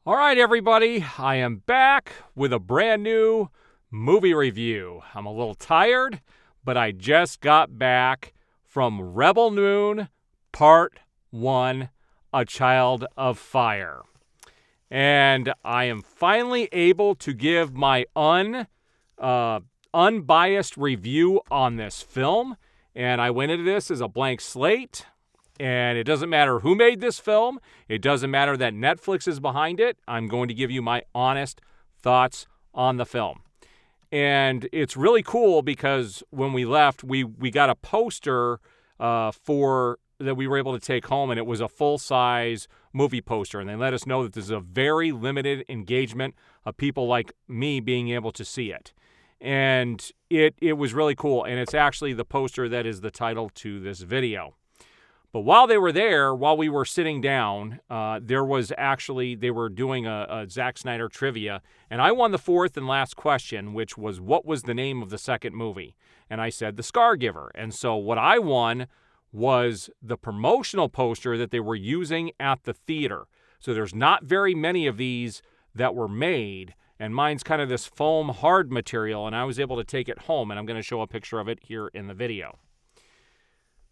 All right, everybody, I am back with a brand new movie review. I'm a little tired, but I just got back from Rebel Moon Part 1, A Child of Fire. And I am finally able to give my unbiased review on this film. And I went into this as a blank slate. And it doesn't matter who made this film. It doesn't matter that Netflix is behind it. I'm going to give you my honest thoughts on the film. And it's really cool because when we left, we got a poster that we were able to take home, and it was a full-size movie poster. And they let us know that this is a very limited engagement of people like me being able to see it. And it was really cool. And it's actually the poster that is the title to this video. But while they were there, while we were sitting down, they were doing a Zack Snyder trivia, and I won the fourth and last question, which was, what was the name of the second movie? And I said, The Scargiver. And so what I won was the promotional poster that they were using at the theater. So there's not very many of these that were made, and mine's kind of this foam hard material, and I was able to take it home, and I'm going to show a picture of it here in the video.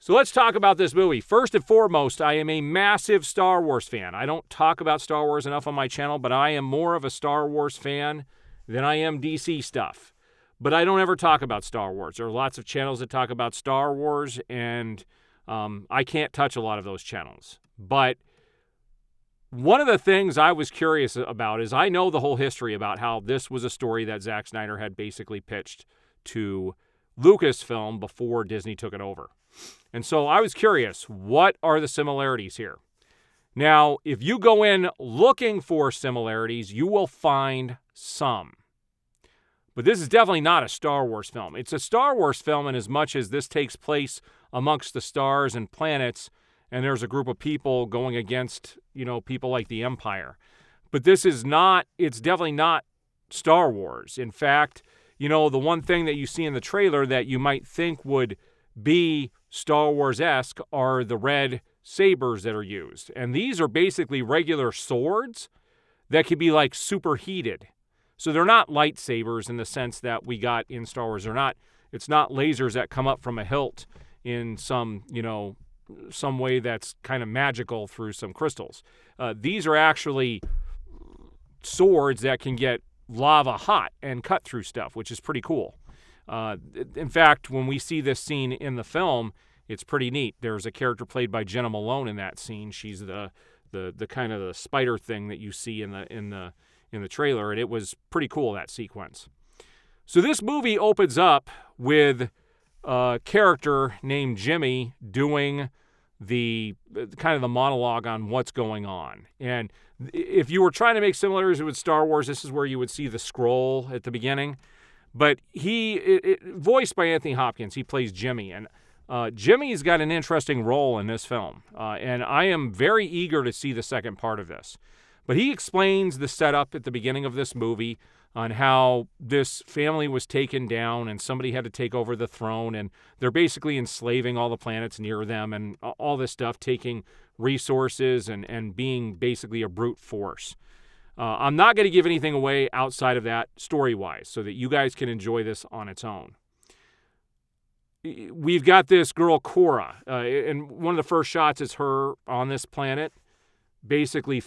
So let's talk about this movie. First and foremost, I am a massive Star Wars fan. I don't talk about Star Wars enough on my channel, but I am more of a Star Wars fan than I am DC stuff. But I don't ever talk about Star Wars. There are lots of channels that talk about Star Wars, and I can't touch a lot of those channels. But one of the things I was curious about is I know the whole history about how this was a story that Zack Snyder had basically pitched to Lucasfilm before Disney took it over. And so I was curious, what are the similarities here? Now, if you go in looking for similarities, you will find some. But this is definitely not a Star Wars film. It's a Star Wars film in as much as this takes place amongst the stars and planets, and there's a group of people going against, people like the Empire. But it's definitely not Star Wars. In fact, the one thing that you see in the trailer that you might think would be Star Wars-esque are the red sabers that are used. And these are basically regular swords that could be like superheated. So they're not lightsabers in the sense that we got in Star Wars. It's not lasers that come up from a hilt in some way that's kind of magical through some crystals. These are actually swords that can get lava hot and cut through stuff, which is pretty cool. In fact, when we see this scene in the film, it's pretty neat. There's a character played by Jenna Malone in that scene. She's the kind of the spider thing that you see in the trailer, and it was pretty cool, that sequence. So this movie opens up with a character named Jimmy doing the kind of the monologue on what's going on. And if you were trying to make similarities with Star Wars, this is where you would see the scroll at the beginning. But voiced by Anthony Hopkins, he plays Jimmy. And Jimmy's got an interesting role in this film. And I am very eager to see the second part of this. But he explains the setup at the beginning of this movie on how this family was taken down and somebody had to take over the throne. And they're basically enslaving all the planets near them and all this stuff, taking resources and being basically a brute force. I'm not going to give anything away outside of that story-wise so that you guys can enjoy this on its own. We've got this girl, Cora, and one of the first shots is her on this planet, basically,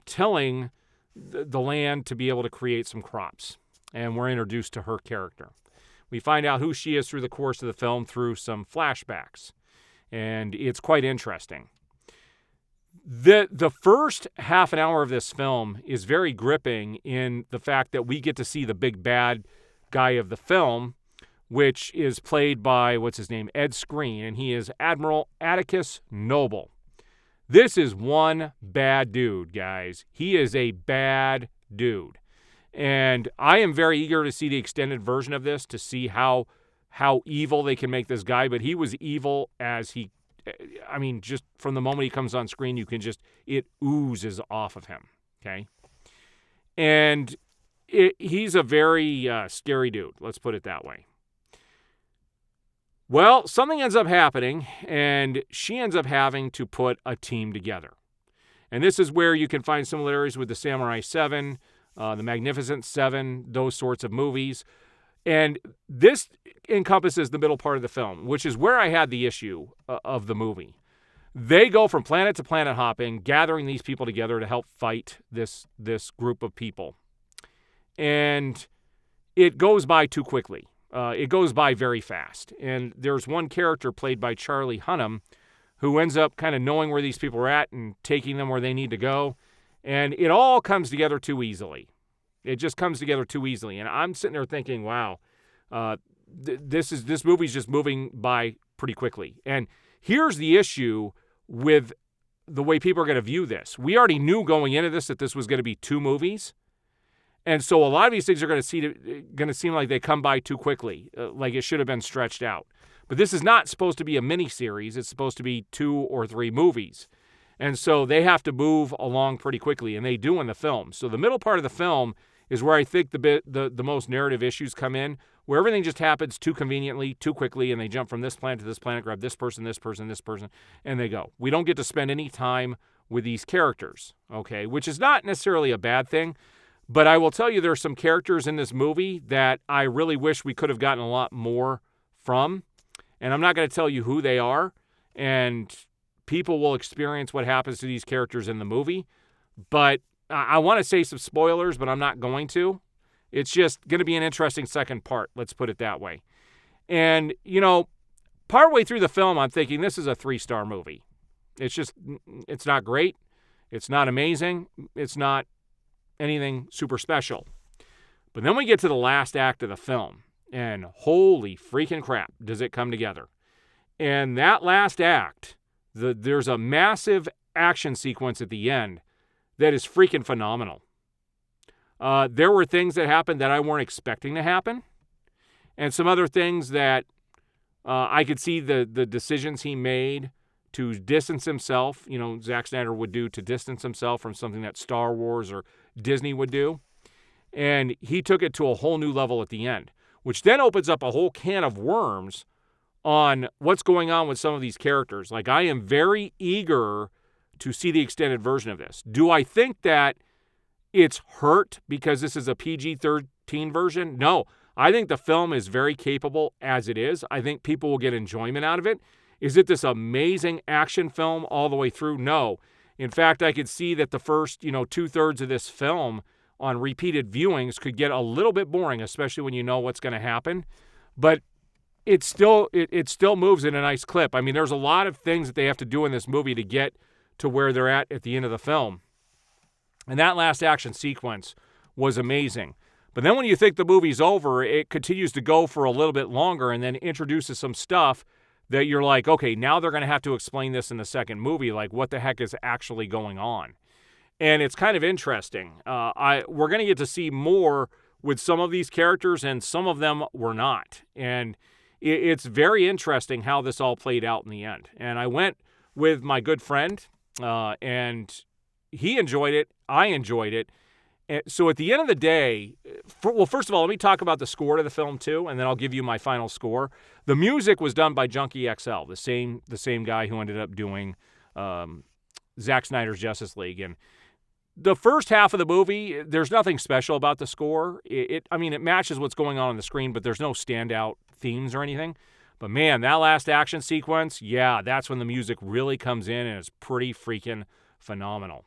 tilling the land to be able to create some crops. And we're introduced to her character. We find out who she is through the course of the film through some flashbacks. And it's quite interesting. The first half an hour of this film is very gripping in the fact that we get to see the big bad guy of the film, which is played by, Ed Skrein, and he is Admiral Atticus Noble. This is one bad dude, guys. He is a bad dude. And I am very eager to see the extended version of this to see how evil they can make this guy, but he was evil just from the moment he comes on screen, it oozes off of him, okay? And he's a very scary dude, let's put it that way. Well, something ends up happening, and she ends up having to put a team together. And this is where you can find similarities with the Samurai 7, the Magnificent Seven, those sorts of movies. And this encompasses the middle part of the film, which is where I had the issue of the movie. They go from planet to planet hopping, gathering these people together to help fight this group of people. And it goes by too quickly. It goes by very fast. And there's one character played by Charlie Hunnam who ends up kind of knowing where these people are at and taking them where they need to go. And it all comes together too easily. It just comes together too easily. And I'm sitting there thinking, wow, this movie's just moving by pretty quickly. And here's the issue with the way people are going to view this. We already knew going into this that this was going to be 2 movies. And so a lot of these things are going to seem like they come by too quickly, like it should have been stretched out. But this is not supposed to be a mini-series. It's supposed to be 2 or 3 movies. And so they have to move along pretty quickly, and they do in the film. So the middle part of the film is where I think the most narrative issues come in, where everything just happens too conveniently, too quickly, and they jump from this planet to this planet, grab this person, this person, this person, and they go. We don't get to spend any time with these characters, okay, which is not necessarily a bad thing, but I will tell you there are some characters in this movie that I really wish we could have gotten a lot more from, and I'm not going to tell you who they are, and people will experience what happens to these characters in the movie, but I want to say some spoilers, but I'm not going to. It's just going to be an interesting second part, let's put it that way. And, partway through the film, I'm thinking this is a 3-star movie. It's not great. It's not amazing. It's not anything super special. But then we get to the last act of the film, and holy freaking crap, does it come together. And that last act, there's a massive action sequence at the end that is freaking phenomenal. There were things that happened that I weren't expecting to happen, and some other things that I could see the decisions he made to distance himself, Zack Snyder would do to distance himself from something that Star Wars or Disney would do. And he took it to a whole new level at the end, which then opens up a whole can of worms on what's going on with some of these characters. Like, I am very eager to see the extended version of this. Do I think that it's hurt because this is a PG-13 version? No. I think the film is very capable as it is. I think people will get enjoyment out of it. Is it this amazing action film all the way through? No. In fact, I could see that the first, 2/3 of this film on repeated viewings could get a little bit boring, especially when you know what's going to happen. But it still moves in a nice clip. I mean, there's a lot of things that they have to do in this movie to get to where they're at the end of the film. And that last action sequence was amazing. But then when you think the movie's over, it continues to go for a little bit longer and then introduces some stuff that you're like, okay, now they're going to have to explain this in the second movie, like what the heck is actually going on. And it's kind of interesting. We're going to get to see more with some of these characters, and some of them were not. And it's very interesting how this all played out in the end. And I went with my good friend, and he enjoyed it. I enjoyed it. And so at the end of the day, first of all, let me talk about the score to the film too, and then I'll give you my final score. The music was done by Junkie XL, the same guy who ended up doing Zack Snyder's Justice League. And the first half of the movie, there's nothing special about the score. It matches what's going on the screen, but there's no standout themes or anything. But man, that last action sequence, yeah, that's when the music really comes in, and it's pretty freaking phenomenal.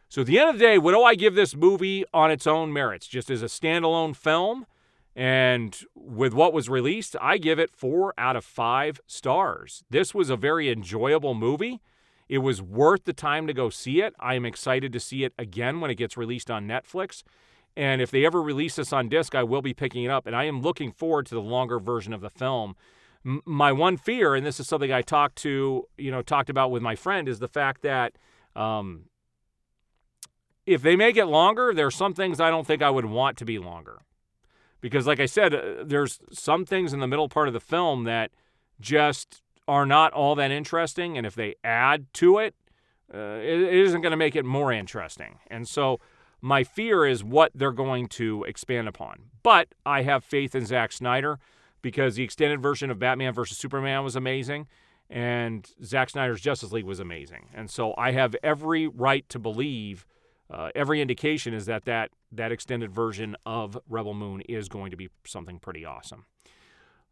So at the end of the day, what do I give this movie on its own merits? Just as a standalone film, and with what was released, I give it 4 out of 5 stars. This was a very enjoyable movie. It was worth the time to go see it. I am excited to see it again when it gets released on Netflix. And if they ever release this on disc, I will be picking it up. And I am looking forward to the longer version of the film. My one fear, and this is something I talked about with my friend, is the fact that if they make it longer, there are some things I don't think I would want to be longer. Because like I said, there's some things in the middle part of the film that just are not all that interesting. And if they add to it, it isn't going to make it more interesting. And so my fear is what they're going to expand upon. But I have faith in Zack Snyder because the extended version of Batman vs. Superman was amazing. and Zack Snyder's Justice League was amazing. And so I have every right to believe, every indication is that extended version of Rebel Moon is going to be something pretty awesome.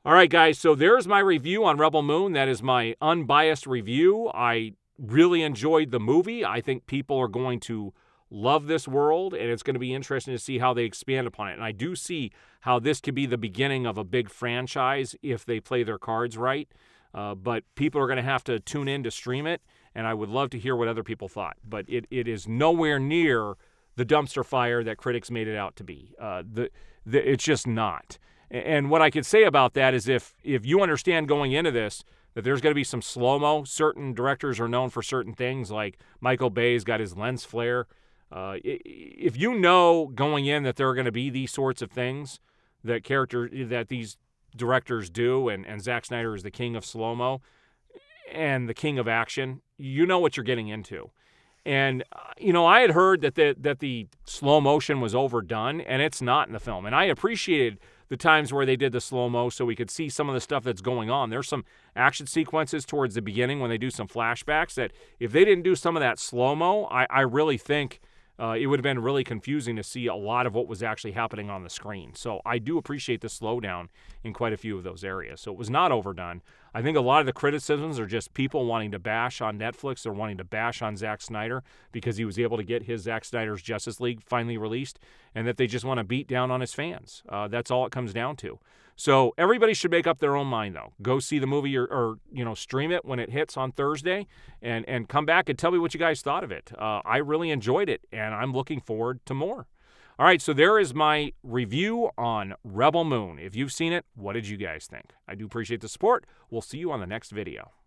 All right, guys, so there's my review on Rebel Moon. That is my unbiased review. I really enjoyed the movie. I think people are going to love this world, and it's going to be interesting to see how they expand upon it. And I do see how this could be the beginning of a big franchise if they play their cards right. But people are going to have to tune in to stream it, and I would love to hear what other people thought. But it is nowhere near the dumpster fire that critics made it out to be. It's just not. And what I could say about that is if you understand going into this that there's going to be some slow-mo, certain directors are known for certain things, like Michael Bay's got his lens flare. If you know going in that there are going to be these sorts of things that these directors do, and Zack Snyder is the king of slow-mo and the king of action, you know what you're getting into. And, I had heard that the slow motion was overdone, and it's not in the film. And I appreciated the times where they did the slow-mo so we could see some of the stuff that's going on. There's some action sequences towards the beginning when they do some flashbacks that if they didn't do some of that slow-mo, I really think it would have been really confusing to see a lot of what was actually happening on the screen. So I do appreciate the slowdown in quite a few of those areas. So it was not overdone. I think a lot of the criticisms are just people wanting to bash on Netflix. They're wanting to bash on Zack Snyder because he was able to get his Zack Snyder's Justice League finally released, and that they just want to beat down on his fans. That's all it comes down to. So everybody should make up their own mind, though. Go see the movie or stream it when it hits on Thursday and come back and tell me what you guys thought of it. I really enjoyed it, and I'm looking forward to more. All right, so there is my review on Rebel Moon. If you've seen it, what did you guys think? I do appreciate the support. We'll see you on the next video.